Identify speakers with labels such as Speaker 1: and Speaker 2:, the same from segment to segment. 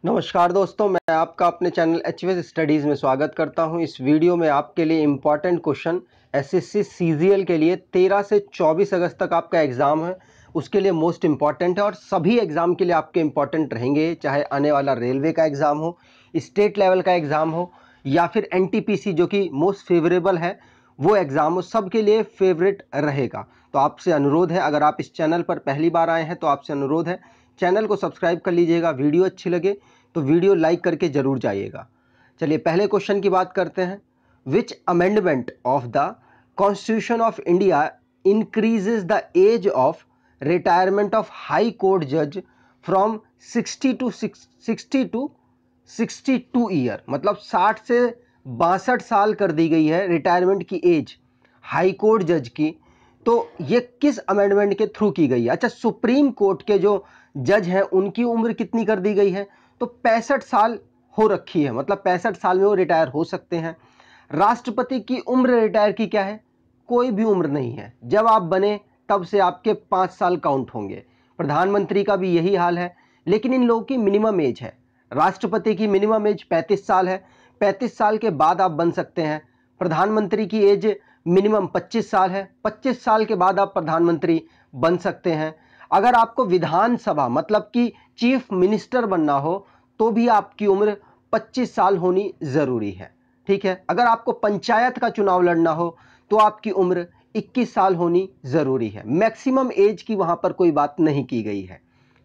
Speaker 1: नमस्कार दोस्तों, मैं आपका अपने चैनल एचवीएस स्टडीज़ में स्वागत करता हूं। इस वीडियो में आपके लिए इम्पॉर्टेंट क्वेश्चन एसएससी सीजीएल के लिए 13 से 24 अगस्त तक आपका एग्ज़ाम है, उसके लिए मोस्ट इम्पॉर्टेंट है और सभी एग्ज़ाम के लिए आपके इम्पॉर्टेंट रहेंगे, चाहे आने वाला रेलवे का एग्ज़ाम हो, स्टेट लेवल का एग्ज़ाम हो या फिर एनटीपीसी जो कि मोस्ट फेवरेबल है वो एग्ज़ाम हो, सबके लिए फेवरेट रहेगा। तो आपसे अनुरोध है, अगर आप इस चैनल पर पहली बार आए हैं तो आपसे अनुरोध है चैनल को सब्सक्राइब कर लीजिएगा। वीडियो अच्छी लगे तो वीडियो लाइक करके जरूर जाइएगा। चलिए पहले क्वेश्चन की बात करते हैं। Which amendment of the constitution of India increases the age of retirement of high court जज फ्रॉम 60 टू 62 ईयर, मतलब 60 से 62 साल कर दी गई है रिटायरमेंट की एज हाई कोर्ट जज की। तो ये किस अमेंडमेंट के थ्रू की गई है? अच्छा, सुप्रीम कोर्ट के जो जज हैं उनकी उम्र कितनी कर दी गई है? तो 65 साल हो रखी है, मतलब 65 साल में वो रिटायर हो सकते हैं। राष्ट्रपति की उम्र रिटायर की क्या है? कोई भी उम्र नहीं है, जब आप बने तब से आपके 5 साल काउंट होंगे। प्रधानमंत्री का भी यही हाल है, लेकिन इन लोगों की मिनिमम एज है। राष्ट्रपति की मिनिमम एज 35 साल है, 35 साल के बाद आप बन सकते हैं। प्रधानमंत्री की एज मिनिमम 25 साल है, 25 साल के बाद आप प्रधानमंत्री बन सकते हैं। अगर आपको विधानसभा मतलब कि चीफ मिनिस्टर बनना हो तो भी आपकी उम्र 25 साल होनी ज़रूरी है, ठीक है। अगर आपको पंचायत का चुनाव लड़ना हो तो आपकी उम्र 21 साल होनी ज़रूरी है। मैक्सिमम एज की वहाँ पर कोई बात नहीं की गई है,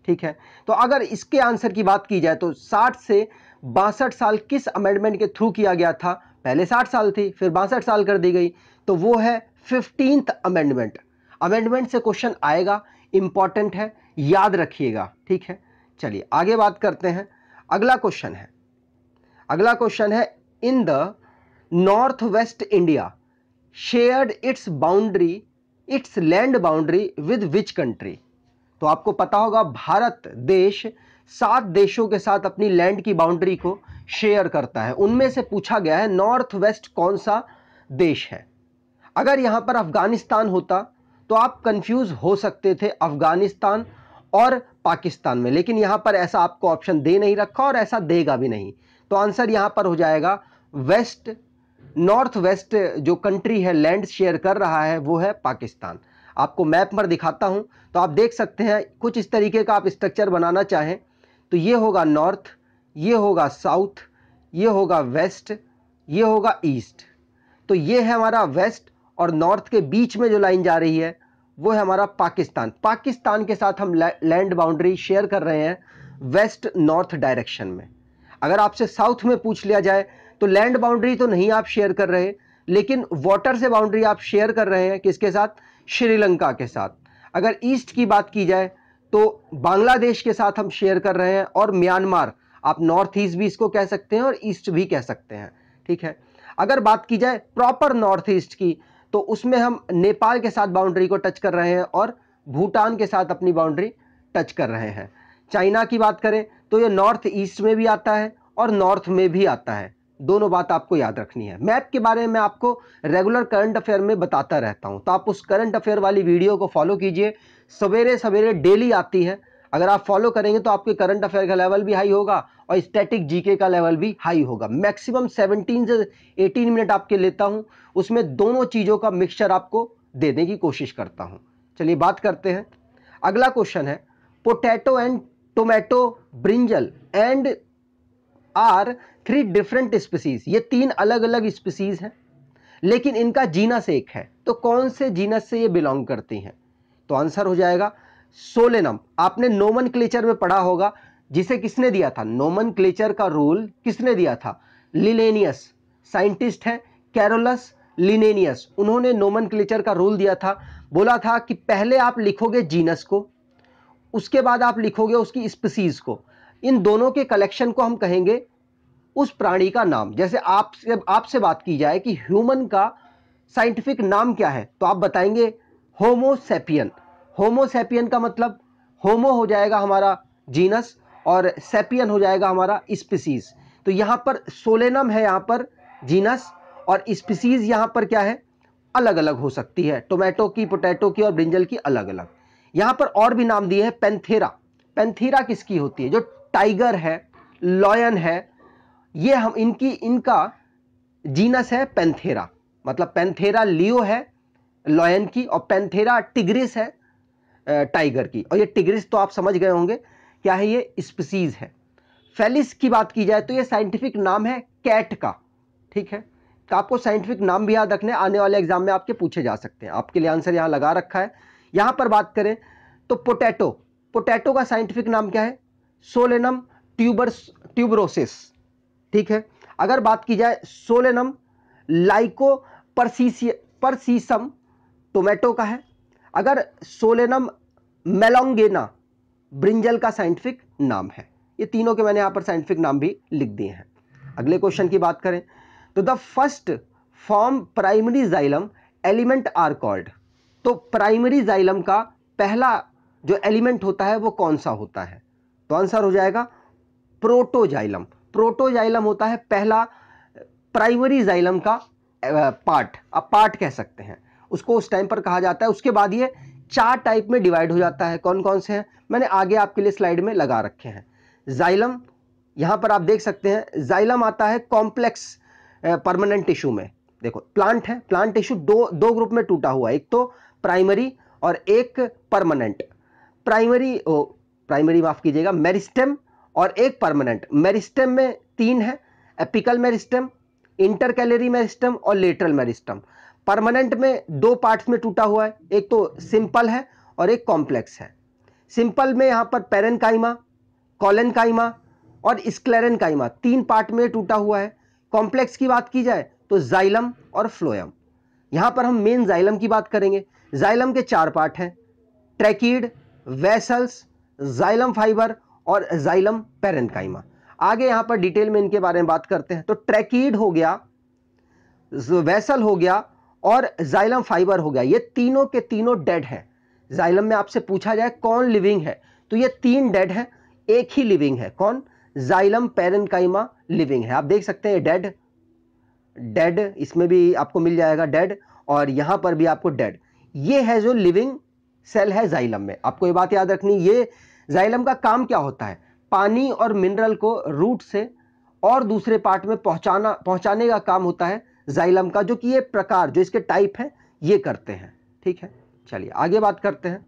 Speaker 1: ठीक है। तो अगर इसके आंसर की बात की जाए तो 60 से 62 साल किस अमेंडमेंट के थ्रू किया गया था? पहले 60 साल थी, फिर 62 साल कर दी गई, तो वो है 15th अमेंडमेंट। अमेंडमेंट से क्वेश्चन आएगा, इंपॉर्टेंट है, याद रखिएगा, ठीक है। चलिए आगे बात करते हैं। अगला क्वेश्चन है in the north west India shared it's land boundary with which country? तो आपको पता होगा भारत देश 7 देशों के साथ अपनी लैंड की बाउंड्री को शेयर करता है। उनमें से पूछा गया है नॉर्थ वेस्ट कौन सा देश है। अगर यहां पर अफगानिस्तान होता तो आप कंफ्यूज हो सकते थे अफगानिस्तान और पाकिस्तान में, लेकिन यहां पर ऐसा आपको ऑप्शन दे नहीं रखा और ऐसा देगा भी नहीं। तो आंसर यहां पर हो जाएगा वेस्ट, नॉर्थ वेस्ट जो कंट्री है लैंड शेयर कर रहा है वो है पाकिस्तान। आपको मैप पर दिखाता हूं तो आप देख सकते हैं कुछ इस तरीके का आप स्ट्रक्चर बनाना चाहें तो ये होगा नॉर्थ, ये होगा साउथ, ये होगा वेस्ट, ये होगा ईस्ट। तो ये है हमारा वेस्ट और नॉर्थ के बीच में जो लाइन जा रही है वो है हमारा पाकिस्तान। पाकिस्तान के साथ हम लैंड बाउंड्री शेयर कर रहे हैं वेस्ट नॉर्थ डायरेक्शन में। अगर आपसे साउथ में पूछ लिया जाए तो लैंड बाउंड्री तो नहीं आप शेयर कर रहे, लेकिन वाटर से बाउंड्री आप शेयर कर रहे हैं किसके साथ? श्रीलंका के साथ। अगर ईस्ट की बात की जाए तो बांग्लादेश के साथ हम शेयर कर रहे हैं और म्यांमार, आप नॉर्थ ईस्ट भी इसको कह सकते हैं और ईस्ट भी कह सकते हैं, ठीक है। अगर बात की जाए प्रॉपर नॉर्थ ईस्ट की तो उसमें हम नेपाल के साथ बाउंड्री को टच कर रहे हैं और भूटान के साथ अपनी बाउंड्री टच कर रहे हैं। चाइना की बात करें तो ये नॉर्थ ईस्ट में भी आता है और नॉर्थ में भी आता है, दोनों बात आपको याद रखनी है। मैप के बारे में आपको रेगुलर करंट अफेयर में बताता रहता हूं, तो आप उस करंट अफेयर वाली वीडियो को फॉलो कीजिए, सवेरे सवेरे डेली आती है। अगर आप फॉलो करेंगे तो आपके करंट अफेयर का लेवल भी हाई होगा और स्टैटिक जीके का लेवल भी हाई होगा। मैक्सिमम 17 से 18 मिनट आपके लेता हूं, उसमें दोनों चीज़ों का मिक्सचर आपको देने की कोशिश करता हूं। चलिए बात करते हैं। अगला क्वेश्चन है potato and tomato brinjal and are 3 different species. ये 3 अलग अलग स्पीसीज हैं लेकिन इनका जीनस एक है, तो कौन से जीनस से ये बिलोंग करती हैं? तो आंसर हो जाएगा सोलेनम। आपने नोमेनक्लेचर में पढ़ा होगा, जिसे किसने दिया था? नोमेनक्लेचर का रूल किसने दिया था? लिनेनियस, साइंटिस्ट है कैरोलस लिनेनियस, उन्होंने नोमेनक्लेचर का रूल दिया था। बोला था कि पहले आप लिखोगे जीनस को, उसके बाद आप लिखोगे उसकी स्पीसीज को। इन दोनों के कलेक्शन को हम कहेंगे उस प्राणी का नाम। जैसे आपसे बात की जाए कि ह्यूमन का साइंटिफिक नाम क्या है तो आप बताएंगे होमो सैपियन। होमो सैपियन का मतलब होमो हो जाएगा हमारा जीनस और सैपियन हो जाएगा हमारा स्पीसीज। तो यहां पर सोलेनम है, यहां पर जीनस, और स्पीसीज यहां पर क्या है? अलग अलग हो सकती है, टोमेटो की, पोटैटो की और ब्रिंजल की अलग अलग। यहां पर और भी नाम दिए हैं, पेंथेरा। पेंथेरा किसकी होती है? जो टाइगर है, लॉयन है, ये हम इनका जीनस है पैंथेरा, मतलब पैंथेरा लियो है लॉयन की, और पैंथेरा टिग्रिस है टाइगर की। और ये टिग्रिस तो आप समझ गए होंगे क्या है, ये स्पीसीज है। फेलिस की बात की जाए तो ये साइंटिफिक नाम है कैट का, ठीक है। तो आपको साइंटिफिक नाम भी याद रखने, आने वाले एग्जाम में आपके पूछे जा सकते हैं। आपके लिए आंसर यहां लगा रखा है। यहां पर बात करें तो पोटैटो का साइंटिफिक नाम क्या है, सोलेनम ट्यूबरोसिस, ठीक है। अगर बात की जाए सोलेनम लाइकोपर्सिसम टोमेटो का है। अगर सोलेनम मेलोंगेना ब्रिंजल का साइंटिफिक नाम है। ये तीनों के मैंने यहां पर साइंटिफिक नाम भी लिख दिए हैं। अगले क्वेश्चन की बात करें तो the first form primary xylem element are called. तो प्राइमरी जाइलम का पहला जो एलिमेंट होता है वो कौन सा होता है, तो आंसर हो जाएगा प्रोटोजाइलम। प्रोटोजाइलम होता है पहला प्राइमरी जाइलम का पार्ट, आप पार्ट कह सकते हैं उसको, उस टाइम पर कहा जाता है। उसके बाद ये 4 टाइप में डिवाइड हो जाता है। कौन कौन से हैं, मैंने आगे आपके लिए स्लाइड में लगा रखे हैं। जाइलम, यहां पर आप देख सकते हैं जाइलम आता है कॉम्प्लेक्स परमानेंट टिश्यू में। देखो प्लांट है, प्लांट टिश्यू दो ग्रुप में टूटा हुआ है, एक तो प्राइमरी और एक परमानेंट। प्राइमरी माफ कीजिएगा, मेरिस्टेम और एक परमानेंट। मेरिस्टेम में 3 है, एपिकल मेरिस्टेम, इंटरकैलरी मेरिस्टेम और लेटरल मेरिस्टेम। परमानेंट में 2 पार्ट्स में टूटा हुआ है, एक तो सिंपल है और एक कॉम्प्लेक्स है। सिंपल में यहां पर पेरेनकाइमा, कॉलेनकाइमा और स्क्लेरेनकाइमा 3 पार्ट में टूटा हुआ है। कॉम्प्लेक्स की बात की जाए तो जाइलम और फ्लोएम। यहां पर हम मेन जाइलम की बात करेंगे। जाइलम के 4 पार्ट हैं, ट्रैकीड, वेसल्स, जाइलम फाइबर और जाइलम पेरेनकाइमा। आगे यहां पर डिटेल में इनके बारे में बात करते हैं। तो ट्रैकीड हो गया, वेसल हो गया और जाइलम फाइबर हो गया, ये तीनों के तीनों डेड हैं। जाइलम में आपसे पूछा जाए कौन लिविंग है तो ये 3 डेड हैं, एक ही लिविंग है। कौन, जाइलम पेरेनकाइमा लिविंग है। आप देख सकते हैं डेड, इसमें भी आपको मिल जाएगा डेड, और यहां पर भी आपको डेड। ये है जो लिविंग सेल है जाइलम में। आपको ये बात याद रखनी, ये जाइलम का काम क्या होता है, पानी और मिनरल को रूट से और दूसरे पार्ट में पहुंचाने का काम होता है जाइलम का, जो कि ये प्रकार, जो इसके टाइप है, ये करते हैं, ठीक है। चलिए आगे बात करते हैं।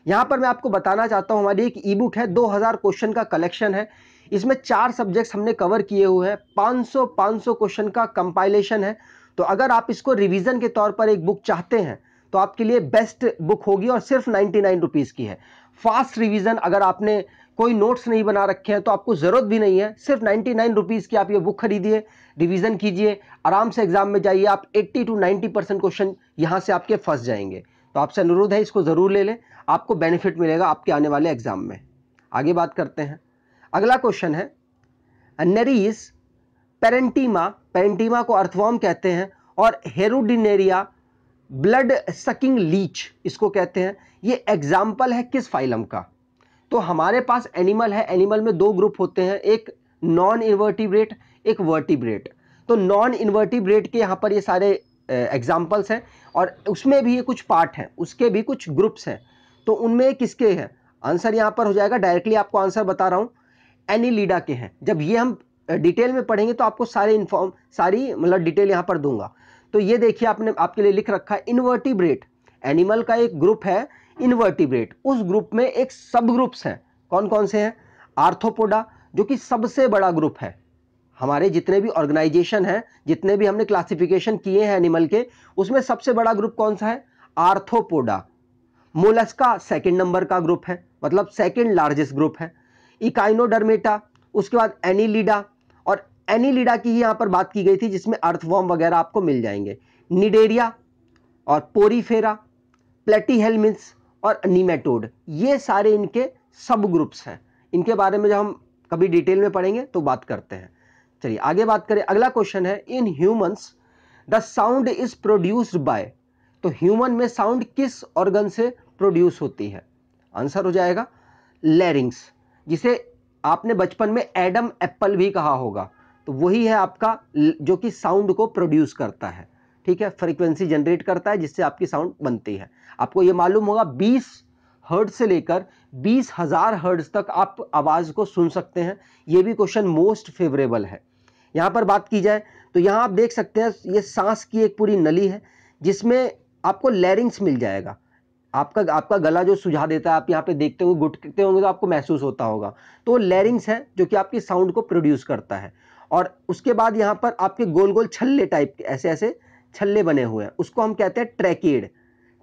Speaker 1: यहां पर मैं आपको बताना चाहता हूं, हमारी एक ई बुक है, 2000 क्वेश्चन का कलेक्शन है। इसमें 4 सब्जेक्ट्स हमने कवर किए हुए हैं, 500 क्वेश्चन का कंपाइलेशन है। तो अगर आप इसको रिवीजन के तौर पर एक बुक चाहते हैं तो आपके लिए बेस्ट बुक होगी, और सिर्फ 99 रुपीज की है। फास्ट रिवीजन, अगर आपने कोई नोट्स नहीं बना रखे हैं तो आपको जरूरत भी नहीं है, सिर्फ 99 रुपीज की आप ये बुक खरीदिए, रिवीजन कीजिए, आराम से एग्जाम में जाइए। आप 80 to 90% क्वेश्चन यहां से आपके फंस जाएंगे। तो आपसे अनुरोध है इसको जरूर ले लें, आपको बेनिफिट मिलेगा आपके आने वाले एग्जाम में। आगे बात करते हैं। अगला क्वेश्चन है नेरीज पेरेंटीमा को अर्थवॉर्म कहते हैं, और हेरोडिनेरिया ब्लड सकिंग लीच इसको कहते हैं। ये एग्जाम्पल है किस फाइलम का, तो हमारे पास एनिमल है, एनिमल में 2 ग्रुप होते हैं, एक नॉन इन्वर्टिब्रेट, एक वर्टिब्रेट। तो नॉन इन्वर्टिब्रेट के यहां पर ये सारे एग्जाम्पल्स हैं, और उसमें भी ये कुछ पार्ट हैं, उसके भी कुछ ग्रुप्स हैं। तो उनमें किसके हैं, आंसर यहां पर हो जाएगा, डायरेक्टली आपको आंसर बता रहा हूं, एनिलिडा के हैं। जब ये हम डिटेल में पढ़ेंगे तो आपको सारी मतलब डिटेल यहां पर दूंगा। तो ये देखिए आपने आपके लिए लिख रखा है इन्वर्टिब्रेट, एनिमल का एक ग्रुप है इन्वर्टिब्रेट, उस ग्रुप में एक सब ग्रुप्स हैं। कौन कौन से हैं, आर्थ्रोपोडा जो कि सबसे बड़ा ग्रुप है। हमारे जितने भी ऑर्गेनाइजेशन हैं, जितने भी हमने क्लासिफिकेशन किए हैं एनिमल के, उसमें सबसे बड़ा ग्रुप कौन सा है, आर्थ्रोपोडा। मोलस्का 2nd नंबर का ग्रुप है, मतलब 2nd लार्जेस्ट ग्रुप है। इकाइनोडर्मेटा, उसके बाद एनिलिडा, और एनिलिडा की ही यहां पर बात की गई थी जिसमें अर्थवॉर्म वगैरह आपको मिल जाएंगे। निडेरिया और पोरीफेरा, प्लेटीहेल्मिन्थ्स और नीमेटोड, ये सारे इनके सब ग्रुप्स हैं। इनके बारे में जब हम कभी डिटेल में पढ़ेंगे तो बात करते हैं। चलिए आगे बात करें। अगला क्वेश्चन है in humans the sound is produced by. तो ह्यूमन में साउंड किस ऑर्गन से प्रोड्यूस होती है, आंसर हो जाएगा लैरिंग्स, जिसे आपने बचपन में एडम एप्पल भी कहा होगा। तो वही है आपका जो कि साउंड को प्रोड्यूस करता है, ठीक है, फ्रीक्वेंसी जनरेट करता है जिससे आपकी साउंड बनती है। आपको ये मालूम होगा 20 हर्ट्ज से लेकर 20,000 हर्ट्ज तक आप आवाज़ को सुन सकते हैं। ये भी क्वेश्चन मोस्ट फेवरेबल है। यहाँ पर बात की जाए तो यहाँ आप देख सकते हैं ये सांस की एक पूरी नली है जिसमें आपको लैरिंग्स मिल जाएगा। आपका गला जो सुझा देता है, आप यहाँ पे देखते होंगे, घुटते होंगे तो आपको महसूस होता होगा, तो लैरिंग्स है जो कि आपकी साउंड को प्रोड्यूस करता है। और उसके बाद यहाँ पर आपके गोल गोल छल्ले टाइप के ऐसे ऐसे छल्ले बने हुए हैं, उसको हम कहते हैं ट्रैकिड।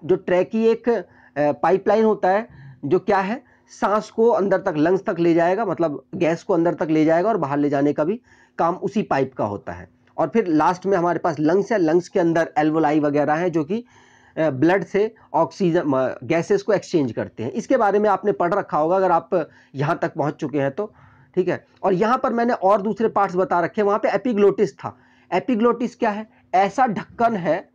Speaker 1: जो ट्रैकी एक पाइपलाइन होता है जो क्या है, सांस को अंदर तक, लंग्स तक ले जाएगा, मतलब गैस को अंदर तक ले जाएगा और बाहर ले जाने का भी काम उसी पाइप का होता है। और फिर लास्ट में हमारे पास लंग्स है, लंग्स के अंदर एल्वोलाई वगैरह है जो कि ब्लड से ऑक्सीजन गैसेस को एक्सचेंज करते हैं। इसके बारे में आपने पढ़ रखा होगा अगर आप यहाँ तक पहुँच चुके हैं तो, ठीक है। और यहाँ पर मैंने और दूसरे पार्ट्स बता रखे हैं। वहाँ पे एपिग्लोटिस था। एपिग्लोटिस क्या है? ऐसा ढक्कन है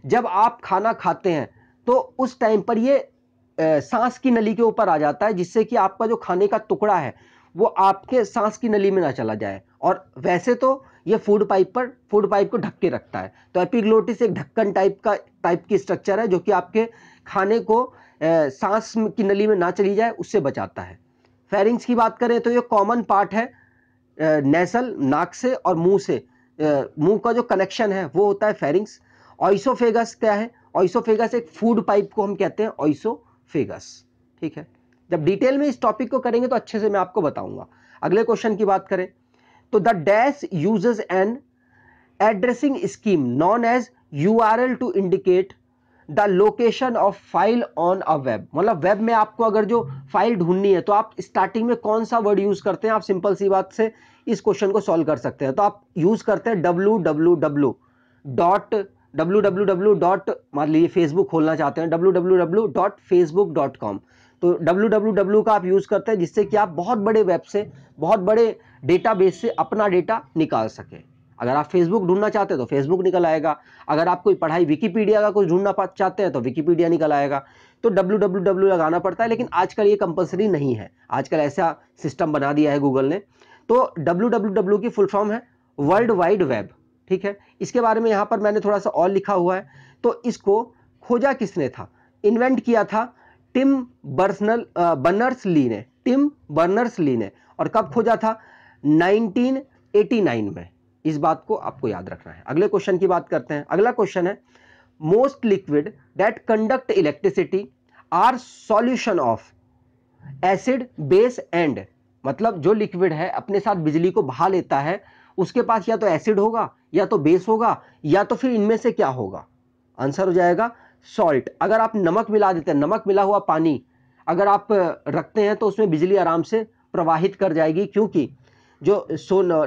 Speaker 1: जब आप खाना खाते हैं तो उस टाइम पर ये सांस की नली के ऊपर आ जाता है, जिससे कि आपका जो खाने का टुकड़ा है वो आपके सांस की नली में ना चला जाए। और वैसे तो ये फूड पाइप को ढक के रखता है। तो एपिग्लोटिस एक ढक्कन टाइप की स्ट्रक्चर है जो कि आपके खाने को सांस की नली में ना चली जाए उससे बचाता है। फेरिंग्स की बात करें तो ये कॉमन पार्ट है नेसल, नाक से और मुंह से, मुंह का जो कनेक्शन है वो होता है फेरिंग्स। ऑइसोफेगस क्या है? ऑइसोफेगस एक फूड पाइप को हम कहते हैं ऑइसोफेगस, ठीक है। जब डिटेल में इस टॉपिक को करेंगे तो अच्छे से मैं आपको बताऊंगा। अगले क्वेश्चन की बात करें तो the dash uses an addressing scheme known as URL to indicate the location of file on a web. मतलब वेब में आपको अगर जो फाइल ढूंढनी है तो आप स्टार्टिंग में कौन सा वर्ड यूज करते हैं? आप सिंपल सी बात से इस क्वेश्चन को सॉल्व कर सकते हैं। तो आप यूज करते हैं www डॉट, मान लीजिए फेसबुक खोलना चाहते हैं, www.facebook.com। तो www का आप यूज करते हैं जिससे कि आप बहुत बड़े वेब से, बहुत बड़े डेटाबेस से अपना डेटा निकाल सके। अगर आप फेसबुक ढूंढना चाहते हैं तो फेसबुक निकल आएगा। अगर आप कोई पढ़ाई विकिपीडिया का कुछ ढूंढना चाहते हैं तो विकिपीडिया निकल आएगा। तो www लगाना पड़ता है, लेकिन आजकल ये कंपलसरी नहीं है। आजकल ऐसा सिस्टम बना दिया है गूगल ने। तो www की फुल फॉर्म है वर्ल्ड वाइड वेब, ठीक है। इसके बारे में यहाँ पर मैंने थोड़ा सा और लिखा हुआ है। तो इसको खोजा किसने था? इन्वेंट किया था टिम बर्नर्स-ली ने। टिम बर्नर्स-ली ने। और कब खोजा था? 1989 में। इस बात को आपको याद रखना है। अगले क्वेश्चन की बात करते हैं। अगला क्वेश्चन है most liquid that conduct electricity are solution of acid, base and. मतलब जो लिक्विड है अपने साथ बिजली को बहा लेता है, उसके पास या तो एसिड होगा या तो बेस होगा या तो फिर इनमें से क्या होगा? आंसर हो जाएगा सॉल्ट। अगर आप नमक मिला देते हैं, नमक मिला हुआ पानी अगर आप रखते हैं तो उसमें बिजली आराम से प्रवाहित कर जाएगी, क्योंकि जो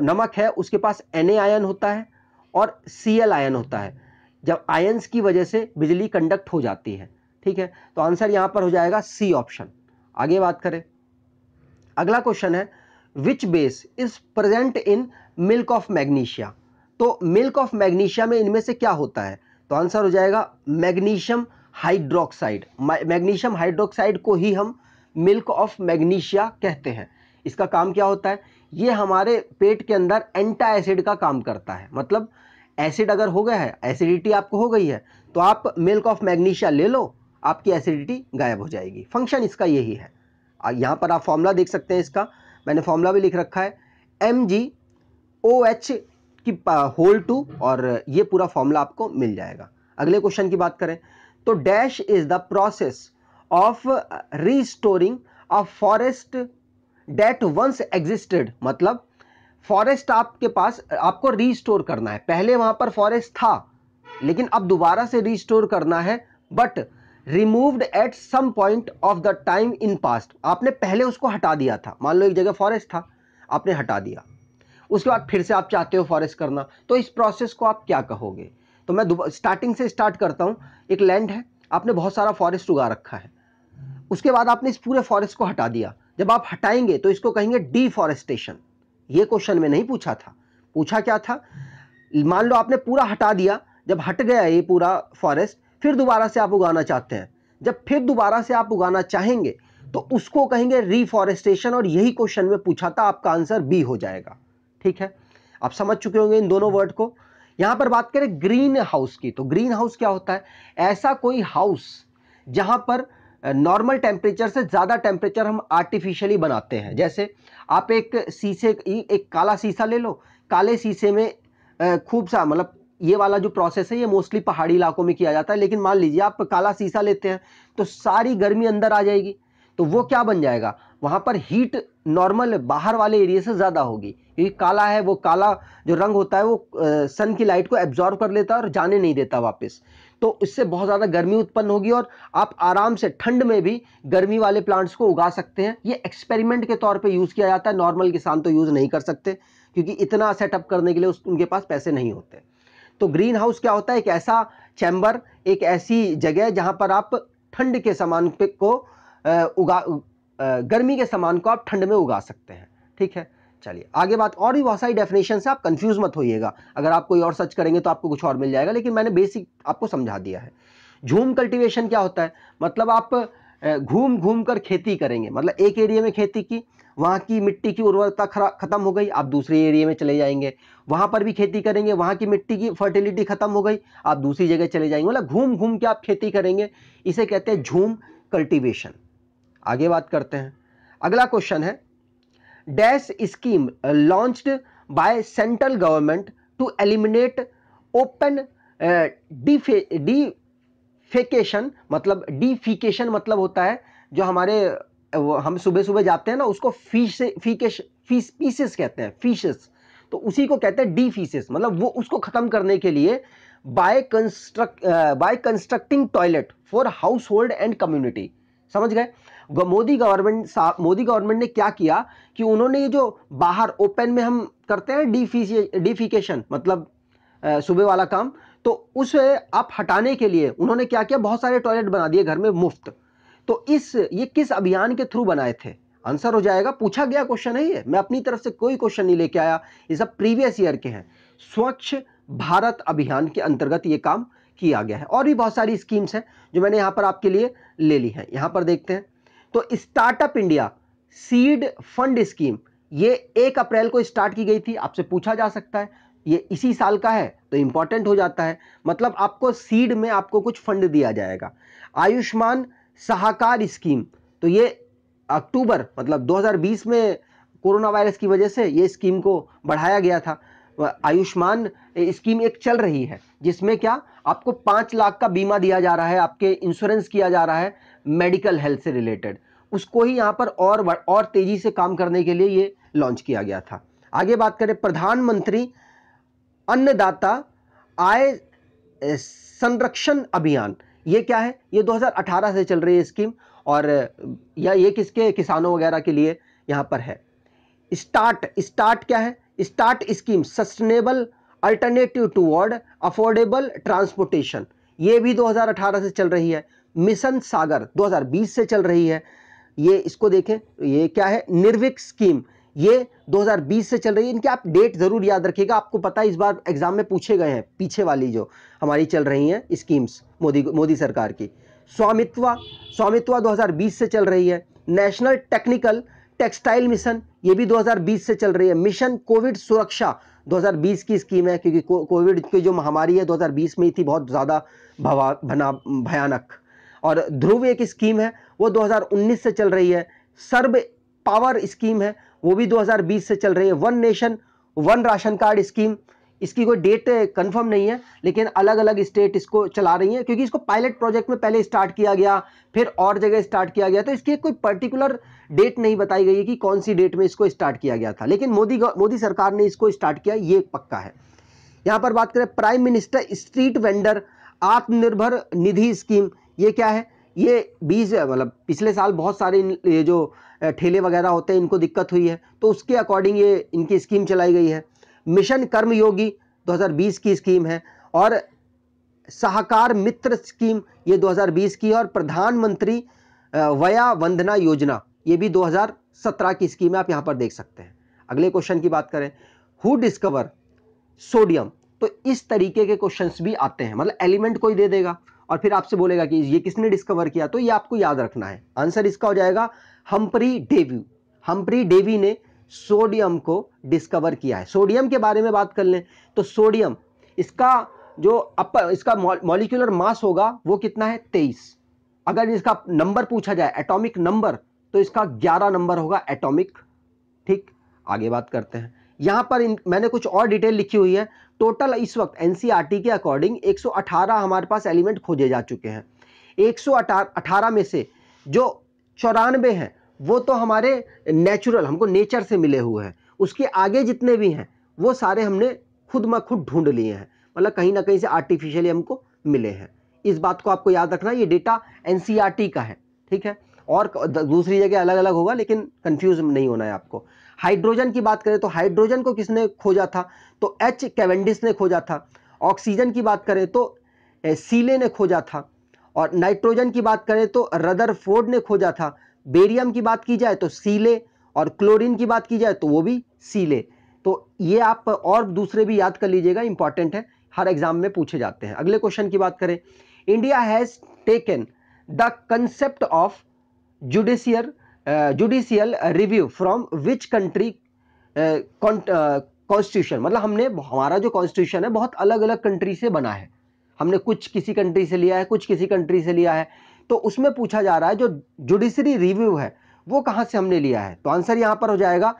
Speaker 1: नमक है उसके पास Na आयन होता है और Cl आयन होता है। जब आयंस की वजह से बिजली कंडक्ट हो जाती है, ठीक है। तो आंसर यहां पर हो जाएगा सी ऑप्शन। आगे बात करें, अगला क्वेश्चन है which base is present in milk of magnesia. तो मिल्क ऑफ मैग्नीशिया में इनमें से क्या होता है? तो आंसर हो जाएगा मैग्नीशियम हाइड्रोक्साइड। मैग्नीशियम हाइड्रोक्साइड को ही हम मिल्क ऑफ मैग्नीशिया कहते हैं। इसका काम क्या होता है? ये हमारे पेट के अंदर एंटा एसिड का काम करता है। मतलब एसिड अगर हो गया है, एसिडिटी आपको हो गई है, तो आप मिल्क ऑफ मैग्नीशिया ले लो, आपकी एसिडिटी गायब हो जाएगी। फंक्शन इसका यही है। यहाँ पर आप फॉर्मूला देख सकते हैं इसका, मैंने फॉर्मूला भी लिख रखा है MgOH की होल 2, और ये पूरा फॉर्मूला आपको मिल जाएगा। अगले क्वेश्चन की बात करें तो dash is the process of restoring a forest that once existed. मतलब फॉरेस्ट आपके पास, आपको रिस्टोर करना है। पहले वहां पर फॉरेस्ट था लेकिन अब दोबारा से रिस्टोर करना है, but removed at some point of the time in past. आपने पहले उसको हटा दिया था। मान लो एक जगह फॉरेस्ट था, आपने हटा दिया, उसके बाद फिर से आप चाहते हो फॉरेस्ट करना, तो इस प्रोसेस को आप क्या कहोगे? तो मैं स्टार्टिंग से स्टार्ट करता हूं। एक लैंड है, आपने बहुत सारा फॉरेस्ट उगा रखा है, उसके बाद आपने इस पूरे फॉरेस्ट को हटा दिया। जब आप हटाएंगे तो इसको कहेंगे डिफॉरेस्टेशन। ये क्वेश्चन में नहीं पूछा था। पूछा क्या था? मान लो आपने पूरा हटा दिया, जब हट गया ये पूरा फॉरेस्ट, फिर दोबारा से आप उगाना चाहते हैं। जब फिर दोबारा से आप उगाना चाहेंगे तो उसको कहेंगे रिफॉरेस्टेशन, और यही क्वेश्चन में पूछा था। आपका आंसर बी हो जाएगा, ठीक है। आप समझ चुके होंगे इन दोनों वर्ड को। यहां पर बात करें ग्रीन हाउस की, तो ग्रीन हाउस क्या होता है? ऐसा कोई हाउस जहां पर नॉर्मल टेम्परेचर से ज़्यादा टेम्परेचर हम आर्टिफिशियली बनाते हैं। जैसे आप एक काला शीशा ले लो, काले शीशे में खूब सा, मतलब ये वाला जो प्रोसेस है ये मोस्टली पहाड़ी इलाकों में किया जाता है, लेकिन मान लीजिए आप काला शीशा लेते हैं तो सारी गर्मी अंदर आ जाएगी, तो वो क्या बन जाएगा, वहाँ पर हीट नॉर्मल बाहर वाले एरिया से ज़्यादा होगी, क्योंकि काला है, वो काला जो रंग होता है वो सन की लाइट को एब्जॉर्ब कर लेता है और जाने नहीं देता वापस, तो इससे बहुत ज़्यादा गर्मी उत्पन्न होगी और आप आराम से ठंड में भी गर्मी वाले प्लांट्स को उगा सकते हैं। ये एक्सपेरिमेंट के तौर पे यूज़ किया जाता है, नॉर्मल किसान तो यूज़ नहीं कर सकते क्योंकि इतना सेटअप करने के लिए उनके पास पैसे नहीं होते। तो ग्रीन हाउस क्या होता है, एक ऐसा चैम्बर, एक ऐसी जगह जहां पर आप ठंड के सामान को गर्मी के सामान को आप ठंड में उगा सकते हैं। ठीक है, चलिए आगे बात, और भी बहुत सारी डेफिनेशन से, आप कंफ्यूज मत होइएगा, अगर आप कोई और सर्च करेंगे तो आपको कुछ और मिल जाएगा, लेकिन मैंने बेसिक आपको समझा दिया है। झूम कल्टीवेशन क्या होता है, मतलब आप घूम घूम कर खेती करेंगे, मतलब एक एरिया में खेती की, वहाँ की मिट्टी की उर्वरता खत्म हो गई, आप दूसरे एरिया में चले जाएंगे, वहाँ पर भी खेती करेंगे, वहाँ की मिट्टी की फर्टिलिटी खत्म हो गई, आप दूसरी जगह चले जाएंगे, मतलब घूम घूम के आप खेती करेंगे, इसे कहते हैं झूम कल्टीवेशन। आगे बात करते हैं, अगला क्वेश्चन है, dash scheme launched by central government to eliminate open defecation, मतलब डिफिकेशन मतलब होता है जो हमारे हम सुबह सुबह जाते हैं ना, उसको पीसेस कहते हैं, फीसेस, तो उसी को कहते हैं डीफीसेस, मतलब वो उसको खत्म करने के लिए by constructing toilet for household and community. समझ गए, मोदी गवर्नमेंट ने क्या किया कि उन्होंने ये जो बाहर ओपन में हम करते हैं डिफिकेशन, मतलब सुबह वाला काम, तो उसे आप हटाने के लिए उन्होंने क्या किया, बहुत सारे टॉयलेट बना दिए घर में मुफ्त। तो ये किस अभियान के थ्रू बनाए थे, आंसर हो जाएगा, पूछा गया क्वेश्चन है ये, मैं अपनी तरफ से कोई क्वेश्चन नहीं लेके आया, ये सब प्रीवियस ईयर के हैं, स्वच्छ भारत अभियान के अंतर्गत ये काम किया गया है। और भी बहुत सारी स्कीम्स हैं जो मैंने यहां पर आपके लिए ले ली है, यहां पर देखते हैं। तो startup India seed fund scheme, ये 1 अप्रैल को स्टार्ट की गई थी, आपसे पूछा जा सकता है ये इसी साल का है तो इंपॉर्टेंट हो जाता है, मतलब आपको सीड में आपको कुछ फंड दिया जाएगा। आयुष्मान सहाकार स्कीम, तो ये अक्टूबर मतलब 2020 में कोरोना वायरस की वजह से ये स्कीम को बढ़ाया गया था। आयुष्मान स्कीम एक चल रही है जिसमें क्या आपको 5 लाख का बीमा दिया जा रहा है, आपके इंश्योरेंस किया जा रहा है मेडिकल हेल्थ से रिलेटेड, उसको ही यहाँ पर और तेजी से काम करने के लिए ये लॉन्च किया गया था। आगे बात करें, प्रधानमंत्री अन्नदाता आय संरक्षण अभियान, ये क्या है, ये 2018 से चल रही है स्कीम, और ये किसके, किसानों वगैरह के लिए यहाँ पर है। स्टार्ट क्या है, start scheme sustainable alternative toward affordable transportation, ये भी 2018 से चल रही है। मिशन सागर 2020 से चल रही है, ये इसको देखें, ये क्या है, निर्विक स्कीम, ये 2020 से चल रही है। इनके आप डेट जरूर याद रखिएगा, आपको पता है इस बार एग्जाम में पूछे गए हैं, पीछे वाली जो हमारी चल रही हैं स्कीम्स मोदी सरकार की। स्वामित्व 2020 से चल रही है। नेशनल टेक्निकल टेक्सटाइल मिशन, ये भी 2020 से चल रही है। मिशन कोविड सुरक्षा 2020 की स्कीम है, क्योंकि कोविड की जो महामारी है 2020 में ही थी, बहुत ज़्यादा भयानक। और ध्रुव एक स्कीम है, वो 2019 से चल रही है। सर्व पावर स्कीम है, वो भी 2020 से चल रही है। One nation one ration card scheme, इसकी कोई डेट कंफर्म नहीं है, लेकिन अलग अलग स्टेट इसको चला रही हैं, क्योंकि इसको पायलट प्रोजेक्ट में पहले स्टार्ट किया गया, फिर और जगह स्टार्ट किया गया, तो इसकी कोई पर्टिकुलर डेट नहीं बताई गई है कि कौन सी डेट में इसको स्टार्ट किया गया था, लेकिन मोदी सरकार ने इसको स्टार्ट किया, ये पक्का है। यहां पर बात करें, prime minister street vendor Atmanirbhar Nidhi scheme, ये क्या है, ये 20 मतलब पिछले साल बहुत सारे ये जो ठेले वगैरह होते हैं इनको दिक्कत हुई है, तो उसके अकॉर्डिंग ये इनकी स्कीम चलाई गई है। मिशन कर्मयोगी 2020 की स्कीम है, और सहकार मित्र स्कीम ये 2020 की, और प्रधानमंत्री वया वंदना योजना ये भी 2017 की स्कीम है, आप यहां पर देख सकते हैं। अगले क्वेश्चन की बात करें, हु डिस्कवर सोडियम, तो इस तरीके के क्वेश्चंस भी आते हैं, मतलब एलिमेंट कोई दे देगा और फिर आपसे बोलेगा कि ये किसने डिस्कवर किया, तो ये आपको याद रखना है। आंसर इसका हो जाएगा हम्फ्री डेवी ने सोडियम को डिस्कवर किया है। सोडियम के बारे में बात कर लें तो सोडियम, इसका जो इसका मॉलिक्यूलर मास होगा वो कितना है, 23, अगर इसका नंबर पूछा जाए एटॉमिक नंबर, तो इसका 11 नंबर होगा एटॉमिक। ठीक, आगे बात करते हैं। यहां पर मैंने कुछ और डिटेल लिखी हुई है। टोटल इस वक्त एनसीईआरटी के अकॉर्डिंग 118 हमारे पास एलिमेंट खोजे जा चुके हैं। 118 में से जो 94 हैं वो तो हमारे नेचुरल, हमको नेचर से मिले हुए हैं। उसके आगे जितने भी हैं वो सारे हमने खुद में खुद ढूंढ लिए हैं, मतलब कहीं ना कहीं से आर्टिफिशियली हमको मिले हैं। इस बात को आपको याद रखना, ये डेटा एनसीईआरटी का है। ठीक है, और दूसरी जगह अलग अलग होगा, लेकिन कंफ्यूज नहीं होना है आपको। हाइड्रोजन की बात करें तो हाइड्रोजन को किसने खोजा था, तो एच कैवेंडिश ने खोजा था। ऑक्सीजन की बात करें तो सीले ने खोजा था। और नाइट्रोजन की बात करें तो रदरफोर्ड ने खोजा था। बेरियम की बात की जाए तो सीले, और क्लोरीन की बात की जाए तो वो भी सीले। तो ये आप और दूसरे भी याद कर लीजिएगा, इंपॉर्टेंट है, हर एग्जाम में पूछे जाते हैं। अगले क्वेश्चन की बात करें, India has taken the concept of judicial review from which country constitution, मतलब हमने, हमारा जो कॉन्स्टिट्यूशन है बहुत अलग अलग कंट्री से बना है। हमने कुछ किसी कंट्री से लिया है, कुछ किसी कंट्री से लिया है। तो उसमें पूछा जा रहा है जो जुडिशरी रिव्यू है वो कहां से हमने लिया है, तो आंसर यहां पर हो जाएगा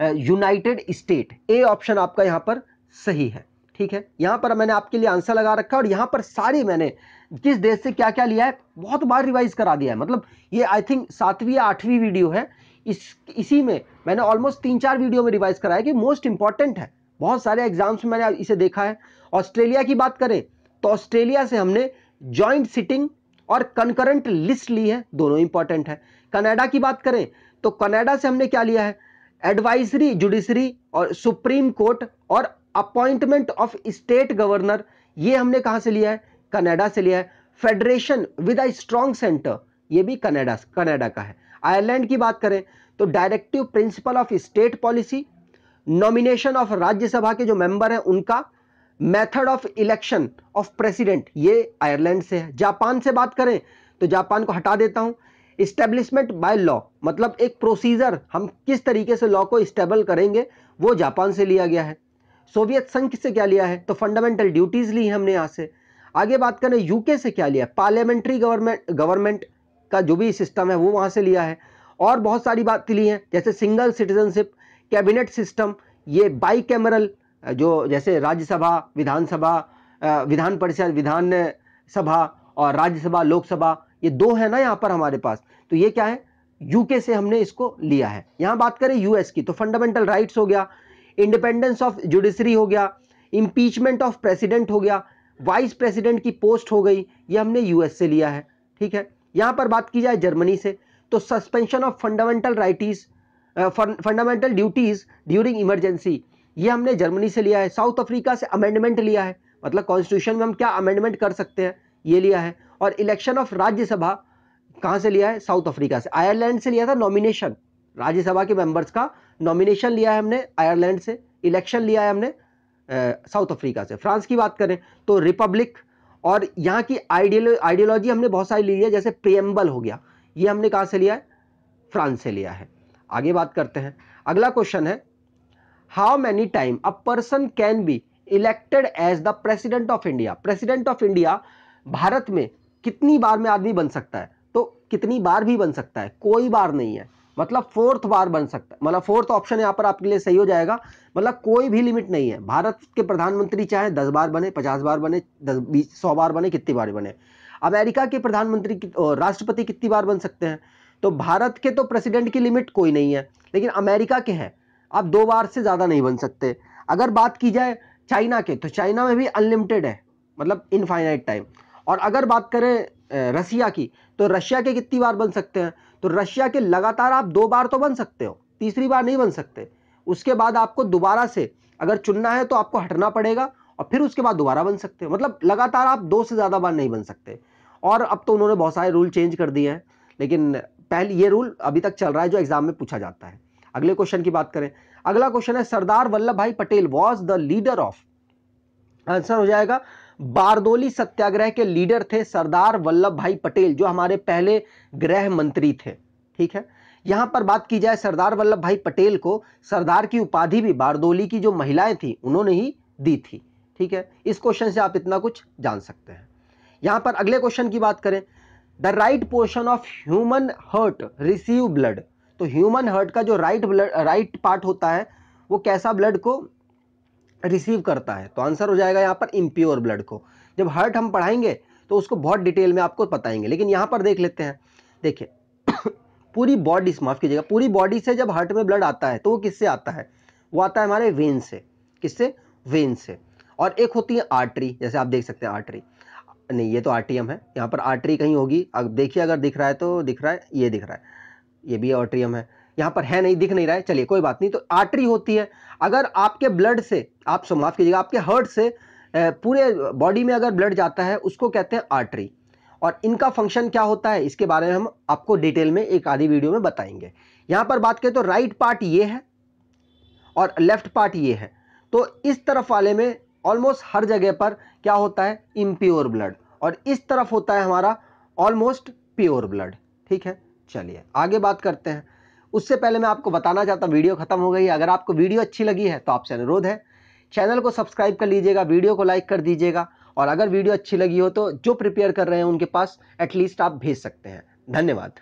Speaker 1: यूनाइटेड स्टेट। ए ऑप्शन आपका यहां पर सही है। ठीक है, यहां पर मैंने आपके लिए आंसर लगा रखा है, और यहां पर सारी मैंने किस देश से क्या क्या लिया है बहुत बार रिवाइज करा दिया है। मतलब ये आई थिंक 7वीं या 8वीं वीडियो है, इसी में मैंने ऑलमोस्ट 3-4 वीडियो में रिवाइज कराया कि मोस्ट इंपॉर्टेंट है। बहुत सारे एग्जाम्स में मैंने इसे देखा है। ऑस्ट्रेलिया की बात करें तो ऑस्ट्रेलिया से हमने जॉइंट सिटिंग और कंकरेंट लिस्ट ली है, दोनों इंपॉर्टेंट है। कनाडा की बात करें तो कनाडा से हमने क्या लिया है, एडवाइजरी जुडिशरी और सुप्रीम कोर्ट और अपॉइंटमेंट ऑफ स्टेट गवर्नर, ये हमने कहां से लिया है, कनाडा से लिया है। Federation with a strong centre, ये भी कनाडा का है। आयरलैंड की बात करें तो directive principle of state policy, nomination of Rajya Sabha के जो मेंबर हैं उनका, method of election of president, ये आयरलैंड से है। जापान से बात करें तो जापान को हटा देता हूं। इस्टेब्लिशमेंट बाय लॉ, मतलब एक प्रोसीजर, हम किस तरीके से लॉ को स्टेबल करेंगे, वो जापान से लिया गया है। सोवियत संघ से क्या लिया है, तो फंडामेंटल ड्यूटीज ली है हमने यहां से। आगे बात करें यूके से क्या लिया है, पार्लियामेंट्री गवर्नमेंट का जो भी सिस्टम है वो वहां से लिया है। और बहुत सारी बात ली है, जैसे सिंगल सिटीजनशिप, कैबिनेट सिस्टम, ये बाई कैमरल, जो जैसे राज्यसभा, विधानसभा, विधान परिषद, विधान सभा और राज्यसभा, लोकसभा, ये दो है ना यहाँ पर हमारे पास, तो ये क्या है, यूके से हमने इसको लिया है। यहां बात करें यूएस की तो फंडामेंटल राइट्स हो गया, इंडिपेंडेंस ऑफ जुडिशरी हो गया, इंपीचमेंट ऑफ प्रेसिडेंट हो गया, वाइस प्रेसिडेंट की पोस्ट हो गई, ये हमने यूएस से लिया है। ठीक है, यहां पर बात की जाए जर्मनी से तो suspension of fundamental duties during emergency, ये हमने जर्मनी से लिया है। साउथ अफ्रीका से अमेंडमेंट लिया है, मतलब कॉन्स्टिट्यूशन में हम क्या अमेंडमेंट कर सकते हैं, ये लिया है। और इलेक्शन ऑफ राज्यसभा कहां से लिया है, साउथ अफ्रीका से। आयरलैंड से लिया था नॉमिनेशन, राज्यसभा के मेंबर्स का नॉमिनेशन लिया है हमने आयरलैंड से। इलेक्शन लिया है हमने साउथ अफ्रीका से। फ्रांस की बात करें तो रिपब्लिक, और यहाँ की आइडियोलॉजी हमने बहुत सारी ली है, जैसे प्रियम्बल हो गया, ये हमने कहां से लिया है, फ्रांस से लिया है। आगे बात करते हैं, अगला क्वेश्चन है, how many time a person can be elected as the president of India. President of India Bharat में कितनी बार में आदमी बन सकता है, तो कितनी बार भी बन सकता है, कोई बार नहीं है, मतलब 4th बार बन सकता है, मतलब 4th ऑप्शन यहां पर आपके लिए सही हो जाएगा। मतलब कोई भी लिमिट नहीं है, भारत के प्रधानमंत्री चाहे 10 बार बने, 50 बार बने, 10, 20, 100 बार बने, कितनी बार बने। अमेरिका के प्रधानमंत्री राष्ट्रपति कितनी बार बन सकते हैं, तो भारत के तो प्रेसिडेंट की लिमिट कोई नहीं है, लेकिन अमेरिका के हैं, आप 2 बार से ज्यादा नहीं बन सकते। अगर बात की जाए चाइना के तो चाइना में भी अनलिमिटेड है, मतलब इनफाइनाइट टाइम। और अगर बात करें रशिया की तो रशिया के कितनी बार बन सकते हैं, तो रशिया के लगातार आप 2 बार तो बन सकते हो, तीसरी बार नहीं बन सकते। उसके बाद आपको दोबारा से अगर चुनना है तो आपको हटना पड़ेगा, और फिर उसके बाद दोबारा बन सकते हो, मतलब लगातार आप 2 से ज्यादा बार नहीं बन सकते। और अब तो उन्होंने बहुत सारे रूल चेंज कर दिए हैं, लेकिन पहले ये रूल अभी तक चल रहा है जो एग्जाम में पूछा जाता है। अगले क्वेश्चन की बात करें, अगला क्वेश्चन है, सरदार वल्लभ भाई Patel was the leader of, answer हो जाएगा बारदोली सत्याग्रह के लीडर थे सरदार वल्लभ भाई पटेल, जो हमारे पहले गृह मंत्री थे। ठीक है, यहां पर बात की जाए सरदार वल्लभ भाई पटेल को सरदार की उपाधि भी बारदोली की जो महिलाएं थी उन्होंने ही दी थी। ठीक है, इस क्वेश्चन से आप इतना कुछ जान सकते हैं। यहां पर अगले क्वेश्चन की बात करें, the right portion of human heart receive blood. तो ह्यूमन हार्ट का जो राइट पार्ट होता है वो कैसा ब्लड को रिसीव करता है? तो आंसर हो जाएगा यहाँ पर इम्प्योर ब्लड को। जब हार्ट हम पढ़ाएंगे तो उसको बहुत डिटेल में आपको बताएंगे, लेकिन यहाँ पर देख लेते हैं। देखिए पूरी बॉडी, माफ कीजिएगा, पूरी बॉडी से जब हार्ट में ब्लड आता है तो वो किससे आता है? वो आता है हमारे वेन से। किससे? वेन से। और एक होती है आर्टरी, जैसे आप देख सकते हैं आर्टरी, नहीं ये तो आर्टियम है, यहाँ पर आर्टरी कहीं होगी। अब देखिए अगर दिख रहा है तो दिख रहा है, ये दिख रहा है, ये भी आर्टरियम है, यहाँ पर है नहीं, दिख नहीं रहा है, चलिए कोई बात नहीं। तो आर्टरी होती है। अगर आपके ब्लड से, आप माफ कीजिएगा, आपके हार्ट से पूरे बॉडी में अगर ब्लड जाता है उसको कहते हैं आर्टरी। और इनका फंक्शन क्या होता है इसके बारे में हम आपको डिटेल में एक आधी वीडियो में बताएंगे। यहाँ पर बात करें तो राइट पार्ट ये है और लेफ्ट पार्ट ये है। तो इस तरफ वाले में ऑलमोस्ट हर जगह पर क्या होता है? इम्प्योर ब्लड, और इस तरफ होता है हमारा ऑलमोस्ट प्योर ब्लड। ठीक है, चलिए आगे बात करते हैं। उससे पहले मैं आपको बताना चाहता हूँ, वीडियो खत्म हो गई। अगर आपको वीडियो अच्छी लगी है तो आपसे अनुरोध है चैनल को सब्सक्राइब कर लीजिएगा, वीडियो को लाइक कर दीजिएगा, और अगर वीडियो अच्छी लगी हो तो जो प्रिपेयर कर रहे हैं उनके पास एटलीस्ट आप भेज सकते हैं। धन्यवाद।